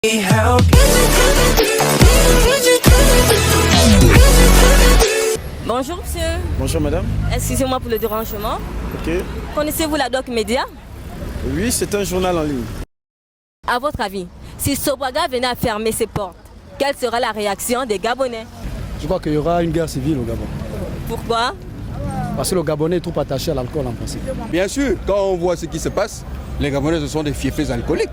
Bonjour monsieur. Bonjour madame. Excusez-moi pour le dérangement. Ok. Connaissez-vous la Doc Média? Oui, c'est un journal en ligne. À votre avis, si Sobraga venait à fermer ses portes, quelle sera la réaction des Gabonais? Je crois qu'il y aura une guerre civile au Gabon. Pourquoi? Parce que le Gabonais est trop attaché à l'alcool en principe. Bien sûr, quand on voit ce qui se passe, les Gabonais ce sont des fiefés alcooliques.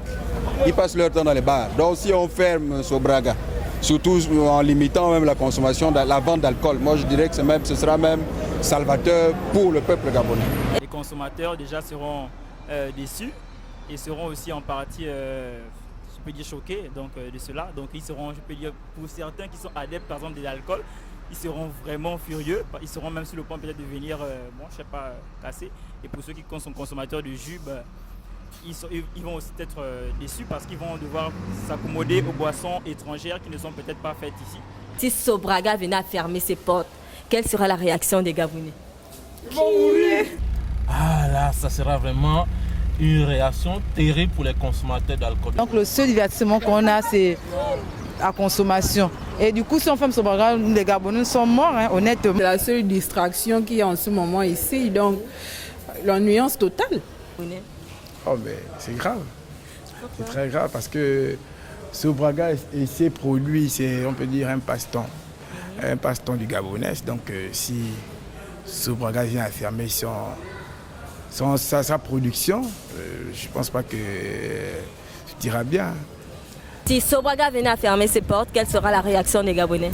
Ils passent leur temps dans les bars. Donc si on ferme Sobraga, surtout en limitant même la consommation, la vente d'alcool, moi je dirais que ce sera même salvateur pour le peuple gabonais. Les consommateurs déjà seront déçus et seront aussi en partie, je peux dire, choqués de cela. Donc ils seront, je peux dire, pour certains qui sont adeptes par exemple de l'alcool, ils seront vraiment furieux, ils seront même sur le point peut-être de venir, je sais pas, casser. Et pour ceux qui sont consommateurs de jus, ils vont aussi être déçus parce qu'ils vont devoir s'accommoder aux boissons étrangères qui ne sont peut-être pas faites ici. Si Sobraga venait à fermer ses portes, quelle sera la réaction des Gabonais? Ah là, ça sera vraiment une réaction terrible pour les consommateurs d'alcool. Donc le seul divertissement qu'on a, c'est la consommation. Et du coup, si on ferme Sobraga, les Gabonais sont morts, honnêtement. C'est la seule distraction qu'il y a en ce moment ici, donc l'ennuyance totale. Oh mais c'est grave, c'est très grave parce que Sobraga et ses produits, c'est on peut dire un passe-temps du Gabonais. Donc si Sobraga vient à fermer sa production, je ne pense pas que ça ira bien. Si Sobraga venait à fermer ses portes, quelle sera la réaction des Gabonais?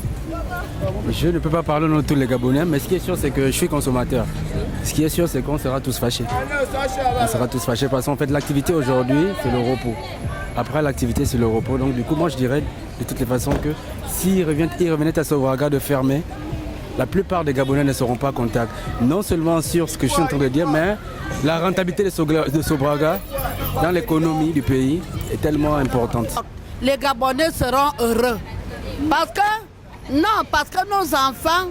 Je ne peux pas parler au nom de tous les Gabonais, mais ce qui est sûr, c'est que je suis consommateur. Ce qui est sûr, c'est qu'on sera tous fâchés. On sera tous fâchés parce qu'en fait, l'activité aujourd'hui, c'est le repos. Après l'activité, c'est le repos. Donc du coup, moi, je dirais de toutes les façons que s'il revenait à Sobraga de fermer, la plupart des Gabonais ne seront pas contents. Non seulement sur ce que je suis en train de dire, mais la rentabilité de Sobraga dans l'économie du pays est tellement importante. Les Gabonais seront heureux. Parce que nos enfants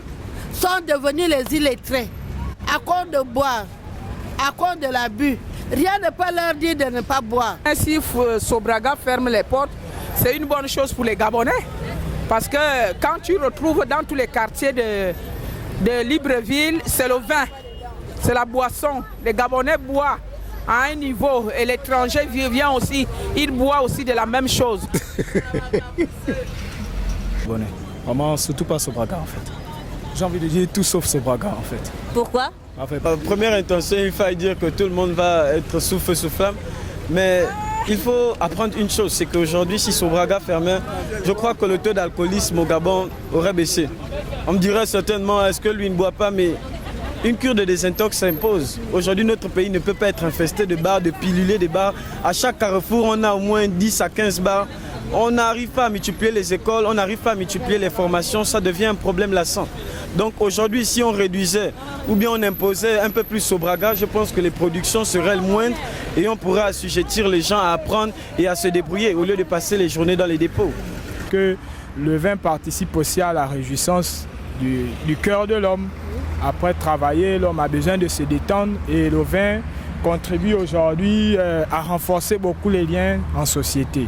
sont devenus les illettrés. À cause de boire, à cause de l'abus. Rien ne peut leur dire de ne pas boire. Si Sobraga ferme les portes, c'est une bonne chose pour les Gabonais. Parce que quand tu retrouves dans tous les quartiers de Libreville, c'est le vin, c'est la boisson. Les Gabonais boivent à un niveau et l'étranger vient aussi, il boit aussi de la même chose. Vraiment, surtout pas Sobraga en fait. J'ai envie de dire tout sauf Sobraga en fait. Pourquoi? En fait, Première intention, il faut dire que tout le monde va être sous feu, sous flamme. Mais il faut apprendre une chose, c'est qu'aujourd'hui, si Sobraga fermait, je crois que le taux d'alcoolisme au Gabon aurait baissé. On me dirait certainement, est-ce que lui ne boit pas, mais une cure de désintox s'impose. Aujourd'hui, notre pays ne peut pas être infesté de bars, de pilulés, de bars. À chaque carrefour, on a au moins 10 à 15 bars. On n'arrive pas à multiplier les écoles, on n'arrive pas à multiplier les formations, ça devient un problème lassant. Donc aujourd'hui, si on réduisait ou bien on imposait un peu plus Sobraga, je pense que les productions seraient moindres et on pourrait assujettir les gens à apprendre et à se débrouiller au lieu de passer les journées dans les dépôts. Que le vin participe aussi à la réjouissance du cœur de l'homme. Après travailler, l'homme a besoin de se détendre et le vin contribue aujourd'hui à renforcer beaucoup les liens en société.